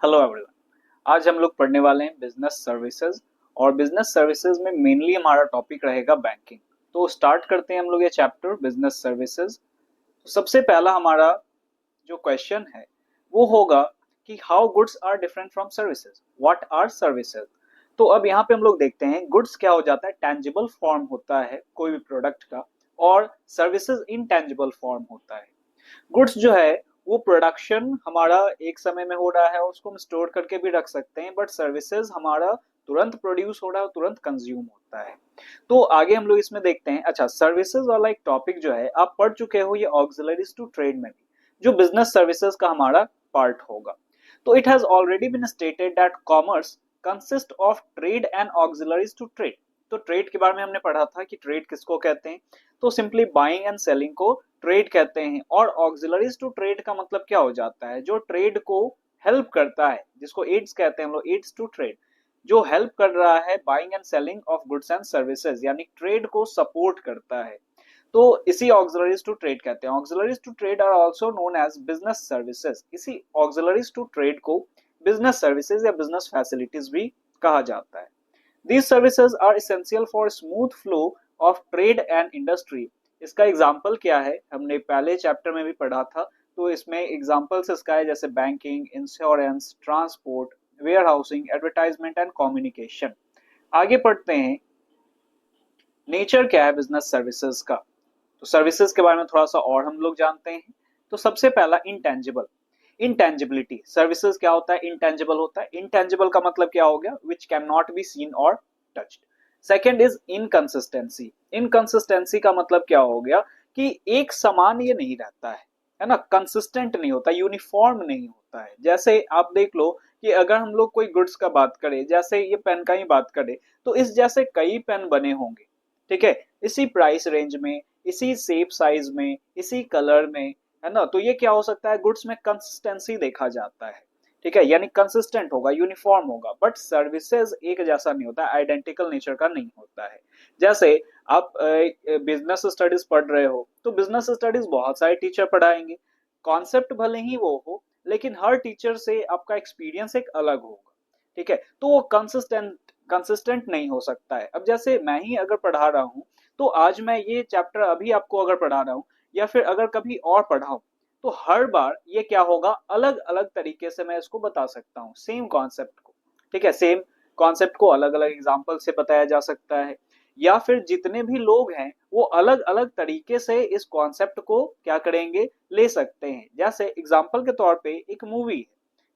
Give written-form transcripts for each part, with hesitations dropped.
Hello everyone. आज हम लोग पढ़ने वाले हैं बिजनेस सर्विसेज। और बिजनेस सर्विसेज में मेनली हमारा टॉपिक रहेगा बैंकिंग। तो स्टार्ट करते हैं हम लोग ये चैप्टर बिजनेस सर्विसेज। तो सबसे पहला हमारा जो क्वेश्चन है वो होगा कि how goods are different from services, what are services. तो अब यहाँ पे हम लोग देखते हैं गुड्स क्या हो जाता है, टेंजिबल फॉर्म होता है कोई भी प्रोडक्ट का, और सर्विसेज इनटेंजिबल फॉर्म होता है। गुड्स जो है वो प्रोडक्शन हमारा एक समय में हो रहा है और उसको हम स्टोर करके भी रख सकते हैं, बट सर्विसेज हमारा तुरंत प्रोड्यूस हो रहा है और तुरंत कंज्यूम होता है। तो आगे हम लोग इसमें देखते हैं। अच्छा, सर्विसेज वाला एक टॉपिक जो है आप पढ़ चुके हो, ये ऑक्सिलरीज टू ट्रेड में भी, जो बिजनेस सर्विसेज का हमारा पार्ट होगा। तो it has already been stated that commerce consist of trade and auxiliaries to trade. तो ट्रेड के बारे में हमने पढ़ा था कि ट्रेड किसको कहते हैं, तो सिंपली बाइंग एंड सेलिंग को ट्रेड कहते हैं। और ऑक्सिलरीज टू ट्रेड का मतलब क्या हो जाता है, जो ट्रेड को हेल्प करता है, जिसको एड्स कहते हैं हम लोग, एड्स टू ट्रेड, जो हेल्प कर रहा है buying and selling of goods and services, यानी ट्रेड को सपोर्ट करता है। तो इसी ऑक्सिलरीज टू ट्रेड कहते हैं। Auxiliaries to trade are also known as business services. इसी ऑक्सिलरीज टू ट्रेड को बिजनेस सर्विसेज या बिजनेस फैसिलिटीज भी कहा जाता है। These services are essential for smooth flow of trade and industry। इसका एग्जाम्पल क्या है, हमने पहले चैप्टर में भी पढ़ा था। तो इसमें एग्जाम्पल्स इसका है जैसे banking, insurance, transport, warehousing, advertisement and communication. आगे पढ़ते हैं, नेचर क्या है बिजनेस सर्विसेज का। तो सर्विसेज के बारे में थोड़ा सा और हम लोग जानते हैं। तो सबसे पहला इंटेंजिबल, इंटेंजिबिलिटी। सर्विसेज क्या होता है, इंटेंजिबल होता है। इंटेंजिबल का मतलब क्या हो गया, which can not be seen और touched. Second is inconsistency. Inconsistency का मतलब क्या हो गया कि एक समान ये नहीं रहता है ना, कंसिस्टेंट नहीं होता, यूनिफॉर्म नहीं होता है। जैसे आप देख लो कि अगर हम लोग कोई गुड्स का बात करें, जैसे ये पेन का ही बात करें, तो इस जैसे कई पेन बने होंगे, ठीक है, इसी प्राइस रेंज में, इसी शेप साइज में, इसी कलर में, है ना। तो ये क्या हो सकता है, गुड्स में कंसिस्टेंसी देखा जाता है, ठीक है, यानी कंसिस्टेंट होगा, यूनिफॉर्म होगा। बट सर्विसेज एक जैसा नहीं होता, आइडेंटिकल नेचर का नहीं होता है। जैसे आप बिजनेस स्टडीज पढ़ रहे हो, तो बिजनेस स्टडीज बहुत सारे टीचर पढ़ाएंगे, कॉन्सेप्ट भले ही वो हो, लेकिन हर टीचर से आपका एक्सपीरियंस एक अलग होगा, ठीक है। तो वो कंसिस्टेंट नहीं हो सकता है। अब जैसे मैं ही अगर पढ़ा रहा हूँ, तो आज मैं ये चैप्टर अभी आपको अगर पढ़ा रहा हूँ, या फिर अगर कभी और पढ़ाऊं, तो हर बार ये क्या होगा, अलग अलग तरीके से मैं इसको बता सकता हूँ सेम कॉन्सेप्ट को, ठीक है। सेम कॉन्सेप्ट को अलग अलग एग्जाम्पल से बताया जा सकता है, या फिर जितने भी लोग हैं वो अलग अलग तरीके से इस कॉन्सेप्ट को क्या करेंगे, ले सकते हैं। जैसे एग्जाम्पल के तौर पे एक मूवी है,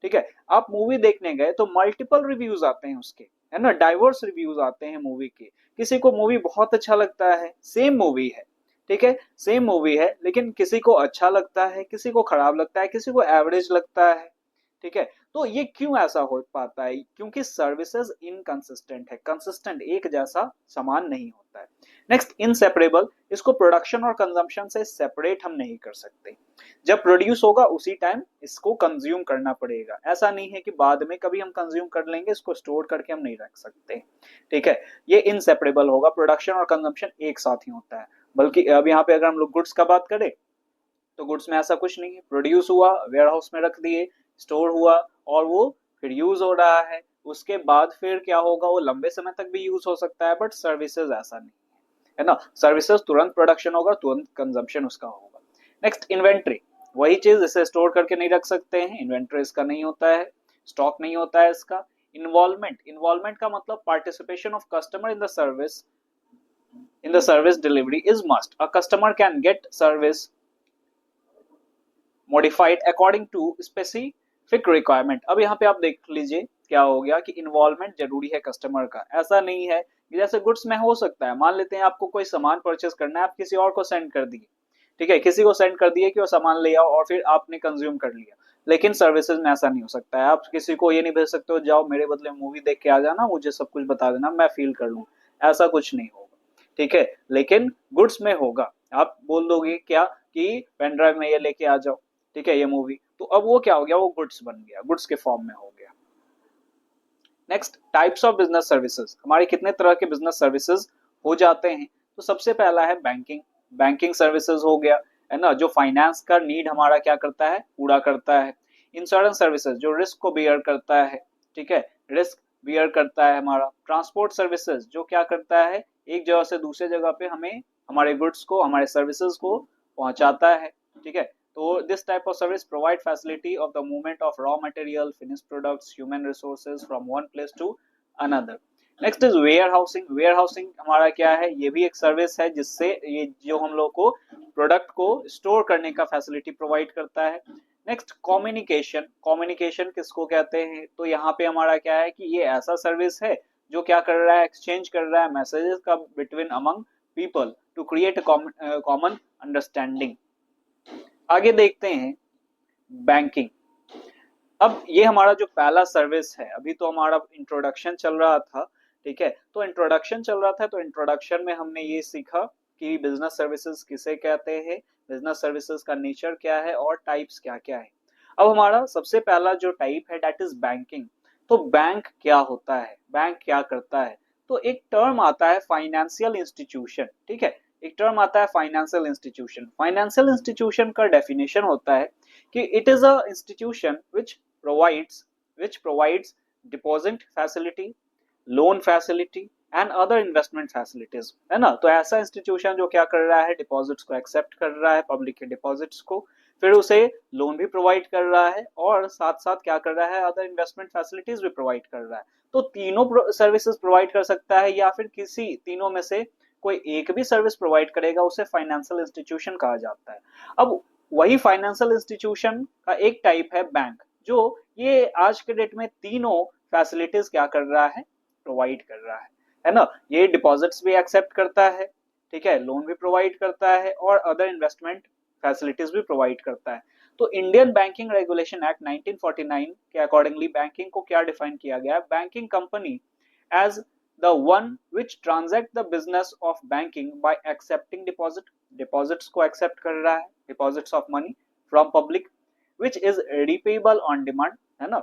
ठीक है, आप मूवी देखने गए तो मल्टीपल रिव्यूज आते हैं उसके, है ना, डाइवर्स रिव्यूज आते हैं मूवी के। किसी को मूवी बहुत अच्छा लगता है, सेम मूवी है, ठीक है, सेम मूवी है, लेकिन किसी को अच्छा लगता है, किसी को खराब लगता है, किसी को एवरेज लगता है, ठीक है। तो ये क्यों ऐसा हो पाता है, क्योंकि सर्विसेज इनकंसिस्टेंट है, कंसिस्टेंट एक जैसा समान नहीं होता है। Next, inseparable. इसको प्रोडक्शन और कंजम्पशन से सेपरेट हम नहीं कर सकते। जब प्रोड्यूस होगा उसी टाइम इसको कंज्यूम करना पड़ेगा। ऐसा नहीं है कि बाद में कभी हम कंज्यूम कर लेंगे, इसको स्टोर करके हम नहीं रख सकते, ठीक है। ये इनसेपरेबल होगा, प्रोडक्शन और कंजम्पशन एक साथ ही होता है। बल्कि अब यहाँ पे अगर हम लोग गुड्स का बात करें, तो गुड्स में ऐसा कुछ नहीं है, प्रोड्यूस हुआ, वेयर हाउस में रख दिए, स्टोर हुआ, और वो फिर यूज हो रहा है, उसके बाद फिर क्या होगा, वो लंबे समय तक भी यूज हो सकता है। बट सर्विसेज ऐसा नहीं है ना, सर्विसेज तुरंत प्रोडक्शन होगा, तुरंत कंजम्पशन उसका होगा। Next, inventory. वही चीज, इसे स्टोर करके नहीं रख सकते हैं, इन्वेंट्री इसका नहीं होता है, स्टॉक नहीं होता है इसका। इन्वॉल्वमेंट, इन्वॉल्वमेंट का मतलब participation of customer in the service delivery is must. A customer can get service modified according to specific requirement। अब यहाँ पे आप देख लीजिए क्या हो गया कि इन्वॉल्वमेंट जरूरी है कस्टमर का। ऐसा नहीं है कि जैसे गुड्स में हो सकता है, मान लेते हैं आपको कोई सामान परचेस करना है, आप किसी और को सेंड कर दिए, ठीक है, किसी को सेंड कर दिए कि वो सामान ले आओ, और फिर आपने कंज्यूम कर लिया। लेकिन सर्विसेज में ऐसा नहीं हो सकता है। आप किसी को ये नहीं भेज सकते हो, जाओ मेरे बदले मूवी देख के आ जाना, मुझे सब कुछ बता देना, मैं फील कर लूँ। ऐसा कुछ नहीं होगा, ठीक है। लेकिन गुड्स में होगा, आप बोल दोगे क्या कि पेन ड्राइव में ये लेके आ जाओ, ठीक है, ये मूवी, तो अब वो क्या हो गया, वो गुड्स बन गया, गुड्स के फॉर्म में हो गया। Next, types of business services. हमारे कितने तरह के बिजनेस सर्विसेज हो जाते हैं। तो सबसे पहला है बैंकिंग। बैंकिंग सर्विसेज हो गया, है ना, जो फाइनेंस का नीड हमारा क्या करता है, पूरा करता है। इंश्योरेंस सर्विसेज जो रिस्क को बियर करता है, ठीक है, रिस्क बियर करता है हमारा। ट्रांसपोर्ट सर्विसेज जो क्या करता है, एक जगह से दूसरे जगह पे हमें हमारे गुड्स को, हमारे सर्विसेज को पहुंचाता है, ठीक है। तो this type of service provide facility of the movement of raw material, finish products, human resources from one place to another. Next is warehousing. Warehousing हमारा क्या है, ये भी एक सर्विस है जिससे ये जो हम लोग को प्रोडक्ट को स्टोर करने का फैसिलिटी प्रोवाइड करता है। Next communication. कम्युनिकेशन किसको कहते हैं, तो यहाँ पे हमारा क्या है कि ये ऐसा सर्विस है जो क्या कर रहा है, एक्सचेंज कर रहा है मैसेजेस का between among people to create common understanding. आगे देखते हैं बैंकिंग। अब ये हमारा जो पहला सर्विस है, अभी तो हमारा इंट्रोडक्शन चल रहा था, ठीक है, तो इंट्रोडक्शन चल रहा था, तो इंट्रोडक्शन में हमने ये सीखा कि बिजनेस सर्विसेज किसे कहते हैं, बिजनेस सर्विसेज का नेचर क्या है और टाइप्स क्या क्या है। अब हमारा सबसे पहला जो टाइप है दैट इज बैंकिंग। तो बैंक क्या होता है, बैंक क्या करता है, तो एक टर्म आता है फाइनेंशियल इंस्टीट्यूशन, ठीक है, एक टर्म आता है फाइनेंशियल इंस्टीट्यूशन। फाइनेंशियल इंस्टीट्यूशन का डेफिनेशन होता है कि it is a institution which provides deposit facility, loan facility and other investment facilities, है ना। तो ऐसा इंस्टीट्यूशन जो क्या कर रहा है, डिपॉजिट्स को एक्सेप्ट कर रहा है, पब्लिक के डिपॉजिट्स को, फिर उसे लोन भी प्रोवाइड कर रहा है और साथ साथ क्या कर रहा है, अदर इन्वेस्टमेंट फैसिलिटीज भी प्रोवाइड कर रहा है। तो तीनों सर्विसेज प्रोवाइड कर सकता है या फिर किसी तीनों में से कोई एक भी सर्विस प्रोवाइड करेगा, उसे फाइनेंशियल इंस्टीट्यूशन कहा जाता है। अब वही फाइनेंशियल इंस्टीट्यूशन का एक टाइप है बैंक, जो ये आज के डेट में तीनों फैसिलिटीज क्या कर रहा है, प्रोवाइड कर रहा है ना। ये डिपॉजिट्स भी एक्सेप्ट करता है, ठीक है, लोन भी प्रोवाइड करता है और अदर इन्वेस्टमेंट फैसिलिटीज भी प्रोवाइड करता है। तो इंडियन बैंकिंग रेगुलेशन एक्ट 1949 के अकॉर्डिंगली बैंकिंग को क्या डिफाइन किया गया है, banking company as the one which transact the business of banking by accepting deposits को accept कर रहा है, deposits of money from public which is repayable on demand, है ना,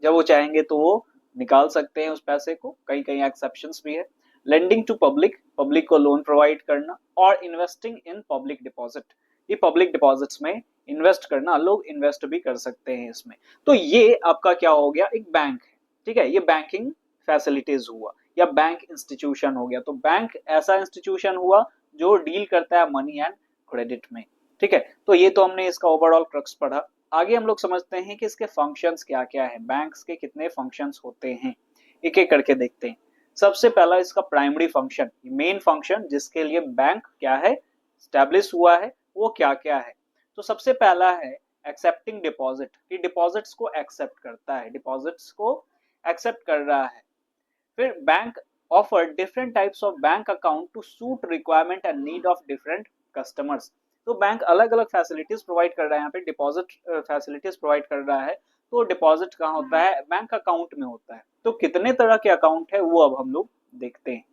जब वो चाहेंगे तो वो निकाल सकते हैं उस पैसे को, कई कई एक्सेप्शंस भी है। लेंडिंग टू पब्लिक, पब्लिक को लोन प्रोवाइड करना, और इन्वेस्टिंग इन पब्लिक डिपॉजिट, ये पब्लिक डिपॉजिट्स में इन्वेस्ट करना, लोग इन्वेस्ट भी कर सकते हैं इसमें। तो ये आपका क्या हो गया, एक बैंक है, ठीक है, ये बैंकिंग फैसिलिटीज हुआ या बैंक इंस्टीट्यूशन हो गया। तो बैंक ऐसा इंस्टीट्यूशन हुआ जो डील करता है मनी एंड क्रेडिट में, ठीक है। तो ये तो हमने इसका ओवरऑल क्रक्स पढ़ा। आगे हम लोग समझते हैं कि इसके फंक्शंस क्या क्या है, बैंक्स के कितने फंक्शंस होते हैं, एक एक करके देखते हैं। सबसे पहला इसका प्राइमरी फंक्शन, मेन फंक्शन जिसके लिए बैंक क्या है, स्टैब्लिश हुआ है, वो क्या क्या है। तो सबसे पहला है एक्सेप्टिंग डिपॉजिट, कि डिपॉजिट्स को एक्सेप्ट करता है, डिपॉजिट्स को एक्सेप्ट कर रहा है। फिर bank offer different types of bank account to suit requirement and need of different customers. तो बैंक अलग अलग फैसिलिटीज प्रोवाइड कर रहा है, यहाँ पे डिपॉजिट फैसिलिटीज प्रोवाइड कर रहा है। तो डिपॉजिट कहाँ होता है, बैंक अकाउंट में होता है। तो कितने तरह के अकाउंट है वो अब हम लोग देखते हैं।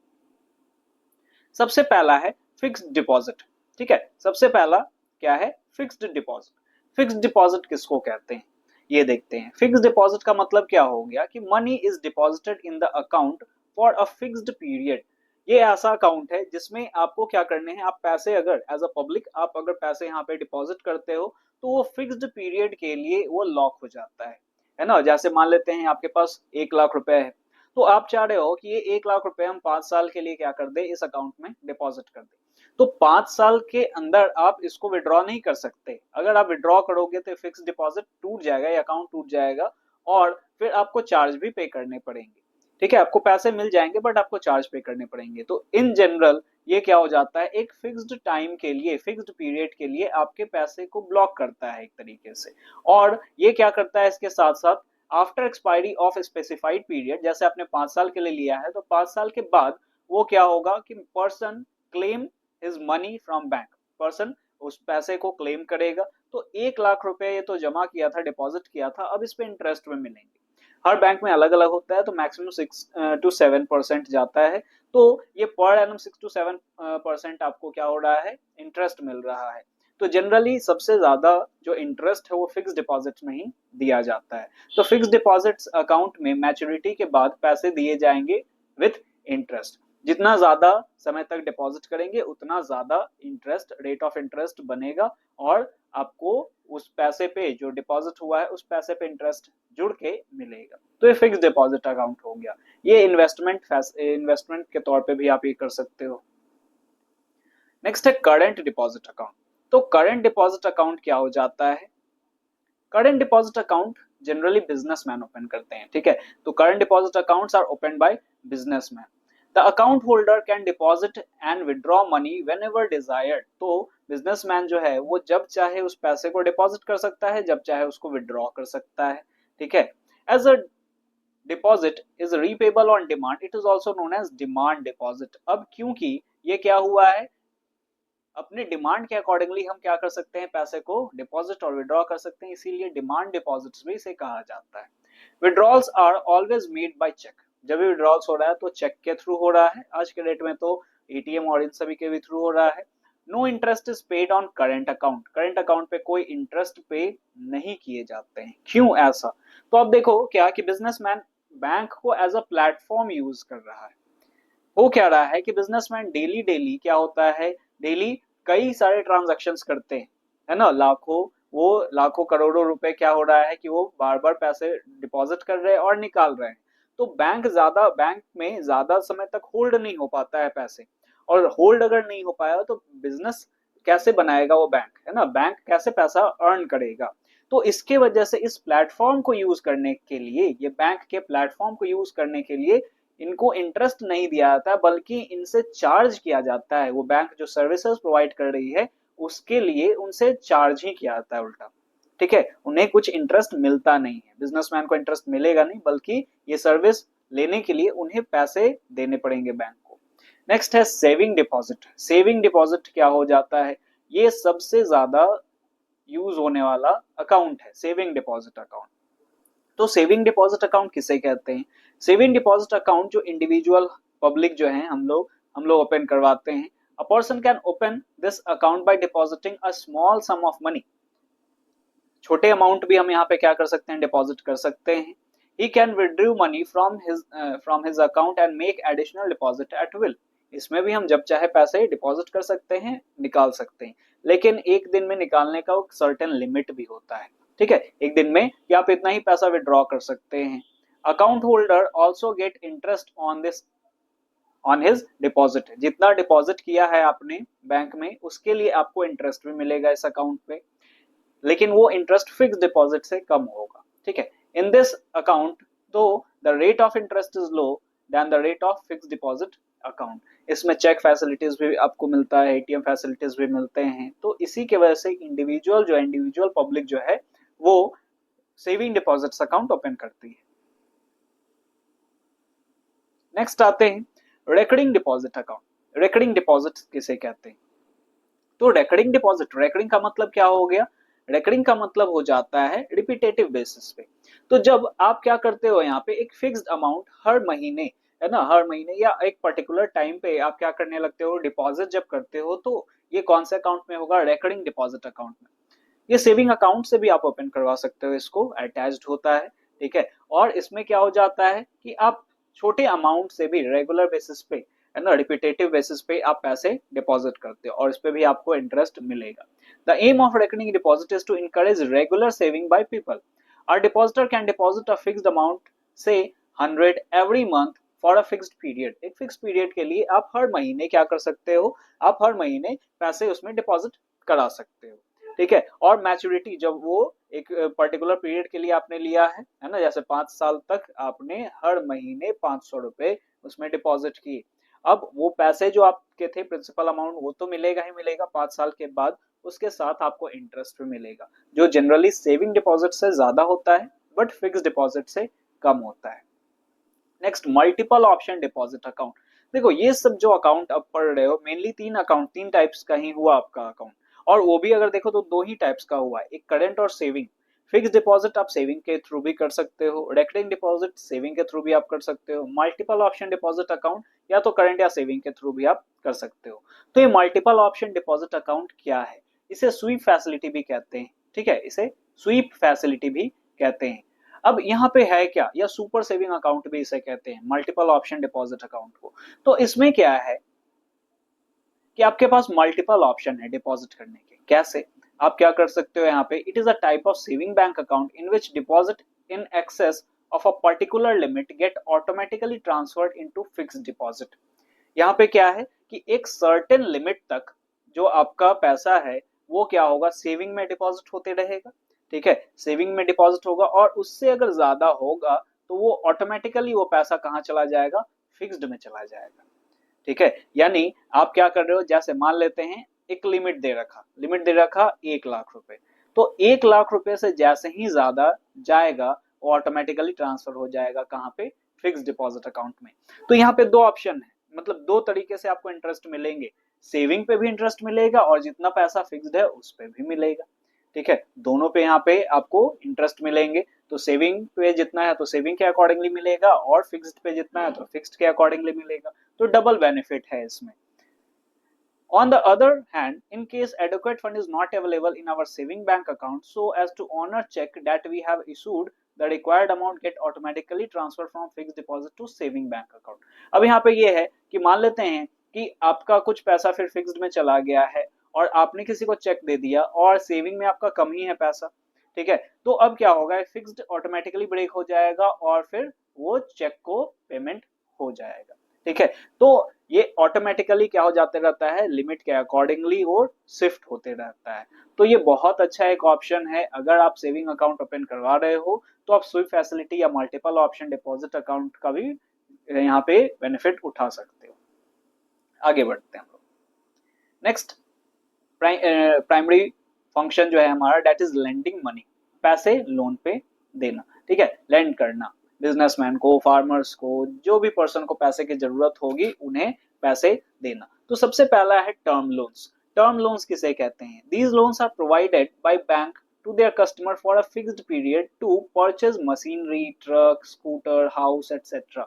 सबसे पहला है फिक्स्ड डिपॉजिट, ठीक है, सबसे पहला क्या है, फिक्स्ड डिपॉजिट। फिक्स्ड डिपॉजिट किसको कहते हैं ये देखते हैं। फिक्स्ड डिपॉजिट का मतलब क्या हो गया कि money is deposited in the account for a fixed period. ये ऐसा अकाउंट है जिसमें आपको क्या करने हैं, आप पैसे अगर एज अ पब्लिक आप अगर पैसे यहाँ पे डिपॉजिट करते हो तो वो फिक्स्ड पीरियड के लिए वो लॉक हो जाता है ना। जैसे मान लेते हैं आपके पास 1 लाख रुपए है, तो आप चाह रहे हो कि ये 1 लाख रुपए हम 5 साल के लिए क्या कर दे, इस अकाउंट में डिपॉजिट कर दे। तो 5 साल के अंदर आप इसको विड्रॉ नहीं कर सकते। अगर आप विड्रॉ करोगे तो फिक्स डिपॉजिट टूट जाएगा, या अकाउंट टूट जाएगा और फिर आपको चार्ज भी पे करने पड़ेंगे, ठीक है। आपको पैसे मिल जाएंगे बट आपको चार्ज पे करने पड़ेंगे। तो इन जनरल ये क्या हो जाता है, एक फिक्स्ड टाइम के लिए, फिक्स्ड पीरियड के लिए आपके पैसे को ब्लॉक करता है एक तरीके से। और ये क्या करता है इसके साथ साथ, after expiry of specified period, जैसे आपने 5 साल के लिए लिया है तो 5 साल के बाद वो क्या होगा कि person claim his money from bank, person उस पैसे को क्लेम करेगा। तो 1 लाख रुपए ये तो जमा किया था, डिपॉजिट किया था, अब इस पे इंटरेस्ट में मिलेंगे। हर बैंक में अलग अलग होता है, तो मैक्सिमम 6 to 7% जाता है। तो ये पर एनम 6 to 7% आपको क्या हो रहा है, इंटरेस्ट मिल रहा है। तो जनरली सबसे ज्यादा जो इंटरेस्ट है वो फिक्स डिपॉजिट में ही दिया जाता है। तो फिक्स डिपॉजिट्स अकाउंट में मैच्योरिटी के बाद पैसे दिए जाएंगे विथ इंटरेस्ट। जितना ज्यादा समय तक डिपॉजिट करेंगे उतना ज्यादा इंटरेस्ट, रेट ऑफ इंटरेस्ट बनेगा और आपको उस पैसे पे जो डिपॉजिट हुआ है उस पैसे पे इंटरेस्ट जुड़ के मिलेगा। तो ये फिक्स डिपॉजिट अकाउंट हो गया। ये इन्वेस्टमेंट के तौर पे भी आप ये कर सकते हो। नेक्स्ट है करंट डिपॉजिट अकाउंट। तो करंट डिपॉजिट अकाउंट क्या हो जाता है? Current deposit account generally businessman open करते हैं, ठीक है। तो current deposit accounts are open by businessman. The account holder can deposit and withdraw money whenever desired. तो बिजनेसमैन जो है वो जब चाहे उस पैसे को डिपॉजिट कर सकता है, जब चाहे उसको विड्रॉ कर सकता है, ठीक है। As a deposit is repayable on demand, it is also known as demand deposit. अब क्योंकि ये क्या हुआ है, अपने डिमांड के अकॉर्डिंगली हम क्या कर सकते हैं, पैसे को डिपॉजिट और विड्रॉ कर सकते हैं, इसीलिए डिमांड डिपॉजिट्स भी इसे कहा जाता है। Withdrawals are always made by cheque. जब भी विड्रॉल्स हो रहा है तो चेक के थ्रू हो रहा है, आज के डेट में तो एटीएम और इन सभी के भी थ्रू हो रहा है। No interest is paid on current account. Current account पे कोई इंटरेस्ट पे नहीं किए जाते हैं। क्यों ऐसा? तो अब देखो क्या कि बिजनेसमैन बैंक को एज अ प्लेटफॉर्म यूज कर रहा है। हो क्या रहा है कि बिजनेसमैन डेली डेली क्या होता है, डेली कई सारे ट्रांजैक्शंस करते हैं, है ना, लाखों करोड़ों रुपए क्या हो रहा है कि वो बार बार पैसे डिपॉजिट कर रहे हैं और निकाल रहे हैं। तो बैंक में ज्यादा समय तक होल्ड नहीं हो पाता है पैसे, और होल्ड अगर नहीं हो पाया तो बिजनेस कैसे बनाएगा वो बैंक, है ना, बैंक कैसे पैसा अर्न करेगा। तो इसके वजह से इस प्लेटफॉर्म को यूज करने के लिए, ये बैंक के प्लेटफॉर्म को यूज करने के लिए इनको इंटरेस्ट नहीं दिया जाता, बल्कि इनसे चार्ज किया जाता है। वो बैंक जो सर्विसेज प्रोवाइड कर रही है उसके लिए उनसे चार्ज ही किया जाता है उल्टा, ठीक है। उन्हें कुछ इंटरेस्ट मिलता नहीं है, बिजनेसमैन को इंटरेस्ट मिलेगा नहीं, बल्कि ये सर्विस लेने के लिए उन्हें पैसे देने पड़ेंगे बैंक को। नेक्स्ट है सेविंग डिपॉजिट। सेविंग डिपॉजिट क्या हो जाता है? ये सबसे ज्यादा यूज होने वाला अकाउंट है, सेविंग डिपॉजिट अकाउंट। तो सेविंग डिपॉजिट अकाउंट किसे कहते हैं? सेविंग डिपॉजिट अकाउंट जो इंडिविजुअल पब्लिक जो है हम लोग ओपन करवाते हैं। A person can open this account by depositing a small sum of money. छोटे अमाउंट भी हम यहाँ पे क्या कर सकते हैं, डिपॉजिट कर सकते हैं। He can withdrew money from his account and make additional deposit eight will. इसमें भी हम जब चाहे पैसे डिपॉजिट कर सकते हैं, निकाल सकते हैं, लेकिन एक दिन में निकालने का सर्टेन लिमिट भी होता है, ठीक है। एक दिन में या आप इतना ही पैसा विड्रॉ कर सकते हैं। Account holder also get interest on his deposit. जितना डिपॉजिट किया है आपने बैंक में उसके लिए आपको इंटरेस्ट भी मिलेगा इस अकाउंट पे, लेकिन वो इंटरेस्ट फिक्स डिपॉजिट से कम होगा, ठीक है। इन दिस अकाउंट दो the rate of interest is low than the rate of fix deposit account. इसमें चेक फैसिलिटीज भी आपको मिलता है, एटीएम फैसिलिटीज भी मिलते हैं। तो इसी के वजह से इंडिविजुअल पब्लिक जो है वो सेविंग डिपॉजिट्स अकाउंट ओपन करती है। नेक्स्ट आते हैं recurring deposit account. Recurring deposit किसे कहते हैं? तो रेकरिंग का मतलब क्या हो गया? रेकरिंग का मतलब हो जाता है रिपीटेटिव बेसिस पे। तो जब आप क्या करते हो, यहाँ पे एक फिक्स्ड अमाउंट हर महीने, है ना, हर महीने या एक पर्टिकुलर टाइम पे आप क्या करने लगते हो, डिपॉजिट जब करते हो, तो ये कौन से अकाउंट में होगा? रेकरिंग डिपॉजिट अकाउंट में। ये सेविंग अकाउंट से भी आप ओपन करवा सकते हो, इसको अटैच्ड होता है, ठीक है। और इसमें क्या हो जाता है कि आप छोटे अमाउंट से भी रेगुलर बेसिस पे, है ना, रिपीटेटिव बेसिस पे आप पैसे डिपॉजिट करते हो और इस पे भी आपको इंटरेस्ट मिलेगा। The aim of recurring deposit is to encourage regular saving by people. Our depositor can deposit a fixed amount से 100 every month for a fixed period. एक फिक्स पीरियड के लिए आप हर महीने क्या कर सकते हो, आप हर महीने पैसे उसमें डिपॉजिट करा सकते हो, ठीक है। और मैच्योरिटी जब वो एक पर्टिकुलर पीरियड के लिए आपने लिया है ना, जैसे 5 साल तक आपने हर महीने 500 रुपए उसमें डिपॉजिट किए। अब वो पैसे जो आपके थे प्रिंसिपल अमाउंट वो तो मिलेगा ही मिलेगा 5 साल के बाद, उसके साथ आपको इंटरेस्ट भी मिलेगा, जो जनरली सेविंग डिपॉजिट से ज्यादा होता है बट फिक्स डिपॉजिट से कम होता है। Next multiple option deposit account. देखो ये सब जो अकाउंट आप पढ़ रहे हो मेनली तीन टाइप्स का ही हुआ आपका अकाउंट, और वो भी अगर देखो तो दो ही टाइप्स का हुआ है, एक करंट और सेविंग। फिक्स डिपॉजिट आप सेविंग के थ्रू भी कर सकते हो, रेकरिंग डिपॉजिट सेविंग के थ्रू भी आप कर सकते हो, मल्टीपल ऑप्शन डिपॉजिट अकाउंट या तो करंट या सेविंग के थ्रू भी आप कर सकते हो। तो ये मल्टीपल ऑप्शन डिपॉजिट अकाउंट क्या है? इसे स्वीप फैसिलिटी भी कहते हैं, ठीक है, इसे स्वीप फैसिलिटी भी कहते हैं। अब यहाँ पे है क्या, या सुपर सेविंग अकाउंट भी इसे कहते हैं, मल्टीपल ऑप्शन डिपॉजिट अकाउंट को। तो इसमें क्या है कि आपके पास मल्टीपल ऑप्शन है डिपॉजिट करने के। कैसे? आप क्या कर सकते हो यहाँ पे, it is a type of saving bank account in which deposit in excess of a particular limit get automatically transferred into fixed deposit. यहाँ पे क्या है कि एक सर्टेन लिमिट तक जो आपका पैसा है वो क्या होगा, सेविंग में डिपॉजिट होते रहेगा। ठीक है, सेविंग में डिपॉजिट होगा और उससे अगर ज्यादा होगा तो वो ऑटोमेटिकली वो पैसा कहाँ चला जाएगा, फिक्स्ड में चला जाएगा। ठीक है, यानी आप क्या कर रहे हो, जैसे मान लेते हैं एक लिमिट दे रखा 1 लाख रुपए, तो 1 लाख रुपए से जैसे ही ज्यादा जाएगा वो ऑटोमेटिकली ट्रांसफर हो जाएगा कहाँ पे, फिक्स डिपॉजिट अकाउंट में। तो यहाँ पे दो ऑप्शन है, मतलब दो तरीके से आपको इंटरेस्ट मिलेंगे, सेविंग पे भी इंटरेस्ट मिलेगा और जितना पैसा फिक्स्ड है उस पे भी मिलेगा। ठीक है, दोनों पे यहाँ पे आपको इंटरेस्ट मिलेंगे। तो सेविंग पे जितना है तो सेविंग के अकॉर्डिंगली मिलेगा और फिक्स्ड पे जितना है तो फिक्स्ड के अकॉर्डिंगली मिलेगा। तो डबल बेनिफिट है इसमें। On the other hand, in case adequate fund is not available in our saving bank account so as to honor check that we have issued, the required amount get automatically transferred from fixed deposit to saving bank account। अब यहाँ पे ये है कि मान लेते हैं कि आपका कुछ पैसा फिर फिक्स्ड में चला गया है और आपने किसी को चेक दे दिया और सेविंग में आपका कम ही है पैसा। ठीक है, तो अब क्या होगा, फिक्स्ड ऑटोमेटिकली ब्रेक हो जाएगा और फिर वो चेक को पेमेंट हो जाएगा। ठीक है, तो ये ऑटोमेटिकली क्या हो जाते रहता है, लिमिट के अकॉर्डिंगली वो शिफ्ट होते रहता है। तो ये बहुत अच्छा एक ऑप्शन है, अगर आप सेविंग अकाउंट ओपन करवा रहे हो तो आप स्वीप फैसिलिटी या मल्टीपल ऑप्शन डिपॉजिट अकाउंट का भी यहाँ पे बेनिफिट उठा सकते हो। आगे बढ़ते हैं हम लोग। नेक्स्ट प्राइमरी फंक्शन जो है हमारा, दैट इज लेंडिंग मनी, पैसे लोन पे देना। ठीक है, लेंड करना बिजनेसमैन को, फार्मर्स को, जो भी पर्सन को पैसे की जरूरत होगी उन्हें पैसे देना। तो सबसे पहला है टर्म लोन्स। टर्म लोन्स किसे कहते हैं, these loans are provided by bank to their customer for a fixed period to purchase machinery, truck, scooter, house etcetera.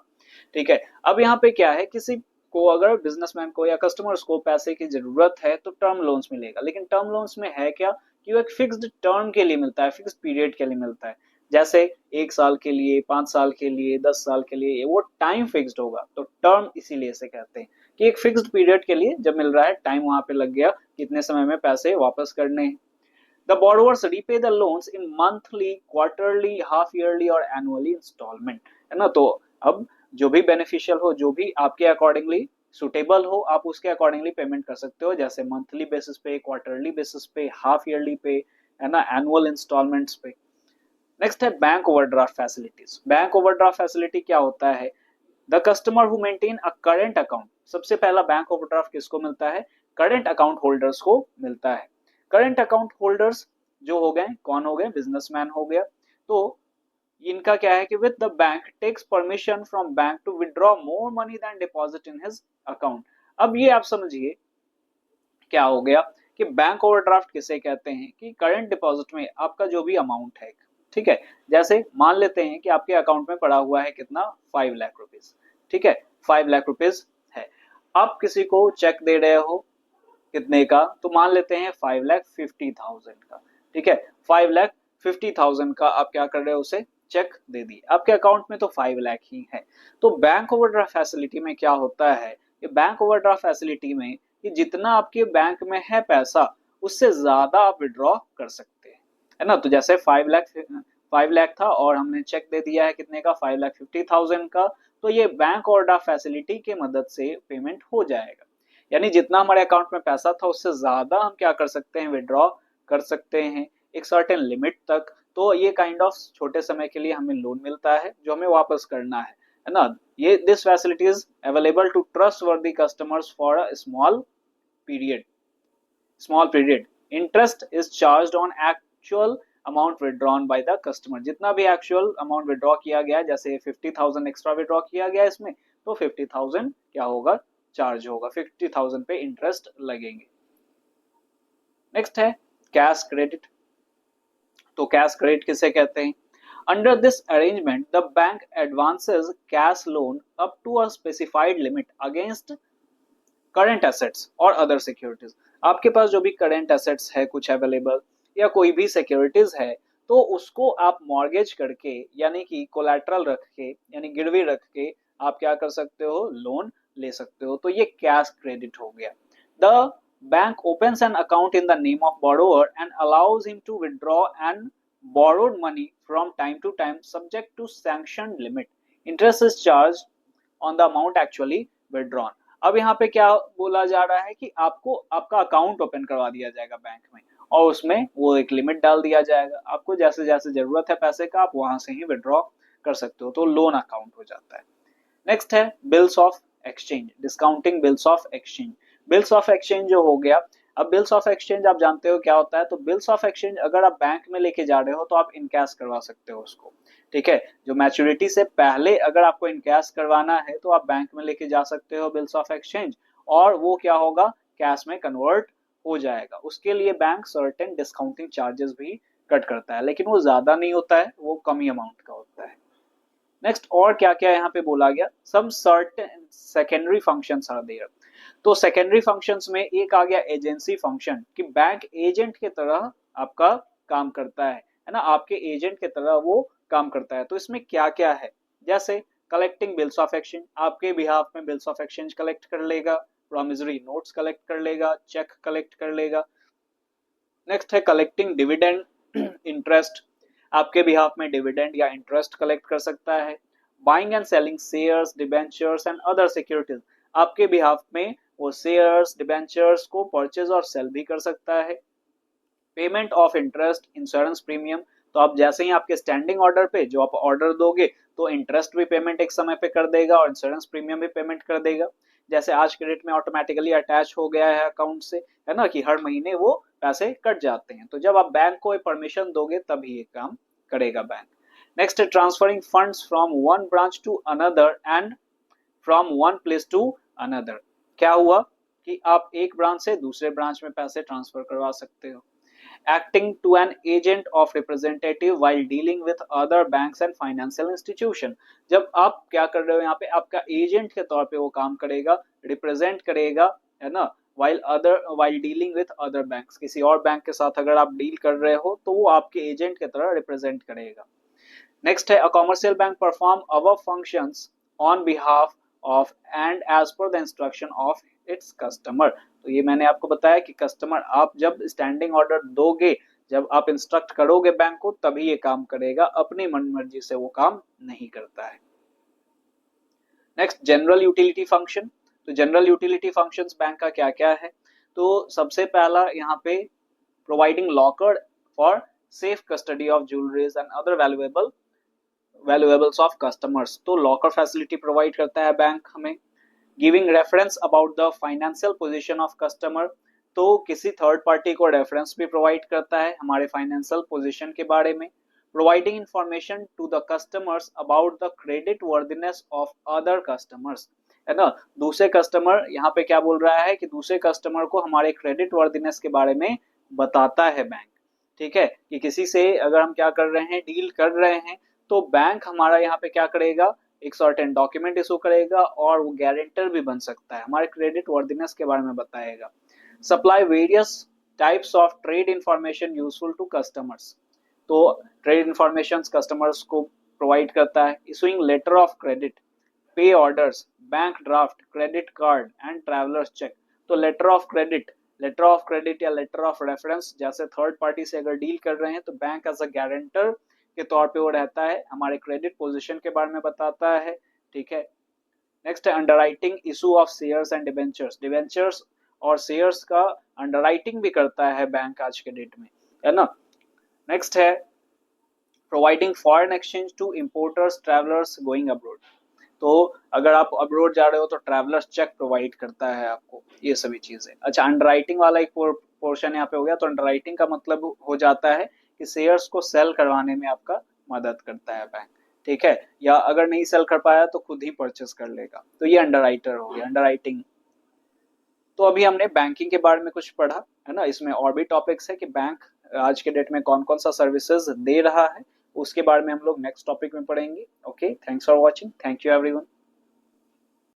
ठीक है, अब यहाँ पे क्या है, किसी को अगर बिजनेसमैन को या कस्टमर्स को पैसे की जरूरत है तो टर्म लोन्स मिलेगा। लेकिन टर्म लोन्स में है क्या कि वो एक फिक्स्ड टर्म के लिए मिलता है, फिक्स्ड पीरियड के लिए मिलता है। जैसे 1 साल के लिए, 5 साल के लिए, 10 साल के लिए, वो टाइम फिक्स्ड होगा। तो टर्म इसीलिए से कहते हैं कि एक फिक्स्ड पीरियड के लिए जब मिल रहा है, टाइम वहां पे लग गया, कितने समय में पैसे वापस करने हैं। The borrowers repay the loans in monthly, quarterly, half yearly और annually installment, है ना। तो अब जो भी बेनिफिशियल हो, जो भी आपके अकॉर्डिंगली सुटेबल हो, आप उसके अकॉर्डिंगली पेमेंट कर सकते हो, जैसे मंथली बेसिस पे, क्वार्टरली बेसिस पे, हाफ ईयरली पे, है ना, एनुअल इंस्टॉलमेंट्स पे। नेक्स्ट है bank overdraft facilities. Bank overdraft facility क्या होता है, the customer who maintain a current account. सबसे पहला बैंक ओवरड्राफ्ट किसको मिलता है, करंट अकाउंट होल्डर्स को मिलता है। करंट अकाउंट होल्डर्स जो हो गए, कौन हो गए, बिजनेसमैन हो गया। तो इनका क्या है कि with the bank takes permission from bank to withdraw more money than deposit in his account. अब ये आप समझिए क्या हो गया कि बैंक ओवरड्राफ्ट किसे कहते हैं कि करंट डिपॉजिट में आपका जो भी अमाउंट है, ठीक है, जैसे मान लेते हैं कि आपके अकाउंट में पड़ा हुआ है कितना, 5 लाख रुपीज। ठीक है, 5 लाख रुपीज है। आप किसी को चेक दे रहे हो कितने का, तो मान लेते हैं 5,50,000 का। ठीक है, 5,50,000 का आप क्या कर रहे हो, उसे चेक दे दी, आपके अकाउंट में तो 5 लाख ही है। तो बैंक ओवरड्राफ्ट फैसिलिटी में क्या होता है कि बैंक ओवरड्राफ्ट फैसिलिटी में कि जितना आपके बैंक में है पैसा उससे ज्यादा आप विड्रॉ कर सकते हैं, है ना। तो जैसे 5 लाख था और हमने चेक दे दिया है कितने का, 5,50,000 का, तो ये बैंक ओवरड्राफ्ट फैसिलिटी के मदद से पेमेंट हो जाएगा। यानी जितना हमारे अकाउंट में पैसा था उससे ज्यादा हम क्या कर सकते हैं, विड्रॉ कर सकते हैं एक सर्टेन लिमिट तक। तो ये काइंड ऑफ छोटे समय के लिए हमें लोन मिलता है जो हमें वापस करना है ना। ये this facility is available to trustworthy customers for a small period. Interest is charged on actual amount withdrawn by the customer. जितना भी एक्चुअल अमाउंट विड्रॉ किया गया, जैसे 50,000 एक्स्ट्रा विड्रॉ किया गया इसमें, तो 50,000 क्या होगा, चार्ज होगा, 50,000 पे इंटरेस्ट लगेंगे। नेक्स्ट है कैश क्रेडिट। तो कैश क्रेडिट किसे कहते हैं, under this arrangement the bank advances cash loan up to a specified limit against current assets और अदर सिक्योरिटीज। आपके पास जो भी करंट एसेट्स है कुछ अवेलेबल या कोई भी सिक्योरिटीज है, तो उसको आप मॉर्गेज करके यानी कि कोलैटरल रख के, यानी गिरवी रख के आप क्या कर सकते हो, लोन ले सकते हो। तो ये कैश क्रेडिट हो गया। The Bank opens an account in the name of borrower and allows him to withdraw and borrowed money from time to time subject to sanctioned limit. Interest is charged on the amount actually withdrawn. अब यहाँ पे क्या बोला जा रहा है कि आपको आपका अकाउंट ओपन करवा दिया जाएगा बैंक में और उसमें वो एक लिमिट डाल दिया जाएगा, आपको जैसे जैसे जरूरत है पैसे का आप वहां से ही विड्रॉ कर सकते हो, तो लोन अकाउंट हो जाता है। नेक्स्ट है bills of exchange, discounting bills of exchange. Bills of exchange जो हो गया, अब बिल्स ऑफ एक्सचेंज आप जानते हो क्या होता है, तो बिल्स ऑफ एक्सचेंज अगर आप बैंक में लेके जा रहे हो तो आप इनकैश करवा सकते हो उसको, ठीक है। जो मैच्योरिटी से पहले अगर आपको इनकैश करवाना है तो आप बैंक में लेके जा सकते हो बिल्स ऑफ एक्सचेंज, और वो क्या होगा, कैश में कन्वर्ट हो जाएगा। उसके लिए बैंक सर्टेन डिस्काउंटिंग चार्जेस भी कट करता है, लेकिन वो ज्यादा नहीं होता है, वो कम ही अमाउंट का होता है। नेक्स्ट और क्या क्या यहाँ पे बोला गया, some certain secondary functions are there. तो सेकेंडरी फंक्शंस में एक आ गया एजेंसी फंक्शन, कि बैंक एजेंट के तरह आपका काम करता है ना, आपके एजेंट के तरह वो काम करता है। तो इसमें क्या क्या है, जैसे कलेक्टिंग बिल्स ऑफ एक्सचेंज, आपके बिहाफ में बिल्स ऑफ एक्सचेंज कलेक्ट कर लेगा, प्रॉमिसरी नोट्स कलेक्ट कर लेगा, चेक कलेक्ट कर लेगा। नेक्स्ट है कलेक्टिंग डिविडेंड इंटरेस्ट, आपके बिहाफ में डिविडेंड या इंटरेस्ट कलेक्ट कर सकता है। Buying and selling shares, debentures and other securities, आपके बिहाफ में वो शेयर्स डिबेंचर्स को परचेज और सेल भी कर सकता है। Payment of interest, insurance premium, तो आप जैसे ही आपके स्टैंडिंग ऑर्डर पे जो आप ऑर्डर दोगे तो इंटरेस्ट भी पेमेंट एक समय पे कर देगा और इंश्योरेंस प्रीमियम भी पेमेंट कर देगा। जैसे आज के डेट में ऑटोमेटिकली अटैच हो गया है अकाउंट से, है ना, कि हर महीने वो पैसे कट जाते हैं। तो जब आप बैंक को परमिशन दोगे तभी ये काम करेगा बैंक। नेक्स्ट है transferring funds from one branch to another and from one place to another. क्या हुआ कि आप एक ब्रांच से दूसरे ब्रांच में पैसे ट्रांसफर करवा सकते हो। acting to an agent of representative while dealing with other banks and financial institution, जब आप क्या कर रहे हो यहाँ पे, आपका एजेंट के तौर पे वो काम करेगा, रिप्रेजेंट करेगा, है ना, while dealing with other banks, किसी और बैंक के साथ अगर आप डील कर रहे हो तो वो आपके एजेंट की तरह रिप्रेजेंट करेगा। नेक्स्ट है a commercial bank perform other functions on behalf of and as per the instruction of its customer। तो ये मैंने आपको बताया कि कस्टमर, आप जब स्टैंडिंग ऑर्डर दोगे, जब आप इंस्ट्रक्ट करोगे बैंक को तभी ये काम करेगा, अपनी मन मर्जी से वो काम नहीं करता है। नेक्स्ट जनरल यूटिलिटी फंक्शन, तो जनरल यूटिलिटी फंक्शंस बैंक का क्या क्या है, तो सबसे पहला यहाँ पे providing locker for safe custody of jewelleries and other valuables of customers, तो लॉकर फैसिलिटी प्रोवाइड करता है बैंक हमें। Giving reference about the financial position of customer, तो किसी थर्ड पार्टी को रेफरेंस भी प्रोवाइड करता है हमारे फाइनेंशियल पोजीशन के बारे में। Providing information to the customers about the credit worthiness of other customers, है ना, दूसरे कस्टमर, यहाँ पे क्या बोल रहा है कि दूसरे कस्टमर को हमारे क्रेडिट वर्दीनेस के बारे में बताता है बैंक, ठीक है, कि किसी से अगर हम क्या कर रहे हैं, डील कर रहे हैं, तो बैंक हमारा यहाँ पे क्या करेगा, एक सर्टेन डॉक्यूमेंट इशू करेगा और वो गारंटर भी बन सकता है, हमारे क्रेडिट वर्दीनेस के बारे में बताएगा। Supply various types of trade information useful to customers, तो ट्रेड इंफॉर्मेशन कस्टमर्स को प्रोवाइड करता है। Issuing letter of credit, pay orders, bank draft, credit card and travellers cheque, तो लेटर ऑफ क्रेडिट या लेटर ऑफ रेफरेंस, जैसे third party से अगर deal कर रहे हैं तो बैंक एज अ गारंटर के तौर पे वो रहता है, हमारे क्रेडिट पोजीशन के बारे में बताता है, ठीक है। नेक्स्ट है underwriting issue of shares and debentures और शेयर्स का अंडरराइटिंग भी करता है बैंक आज के डेट में, है ना। नेक्स्ट है providing foreign exchange to importers travellers going abroad, तो अगर आप अब्रोड जा रहे हो तो ट्रैवलर्स चेक प्रोवाइड करता है आपको, ये सभी चीजें। अच्छा, अंडरराइटिंग वाला एक पोर्शन यहाँ पे हो गया, तो अंडरराइटिंग का मतलब हो जाता है कि शेयर्स को सेल करवाने में आपका मदद करता है बैंक, ठीक है, या अगर नहीं सेल कर पाया तो खुद ही परचेस कर लेगा, तो ये अंडरराइटर हो गया, अंडरराइटिंग। तो अभी हमने बैंकिंग के बारे में कुछ पढ़ा, है ना, इसमें और भी टॉपिक्स है कि बैंक आज के डेट में कौन कौन सा सर्विसेज दे रहा है, उसके बारे में हम लोग नेक्स्ट टॉपिक में पढ़ेंगे। Okay, thanks for watching, thank you everyone.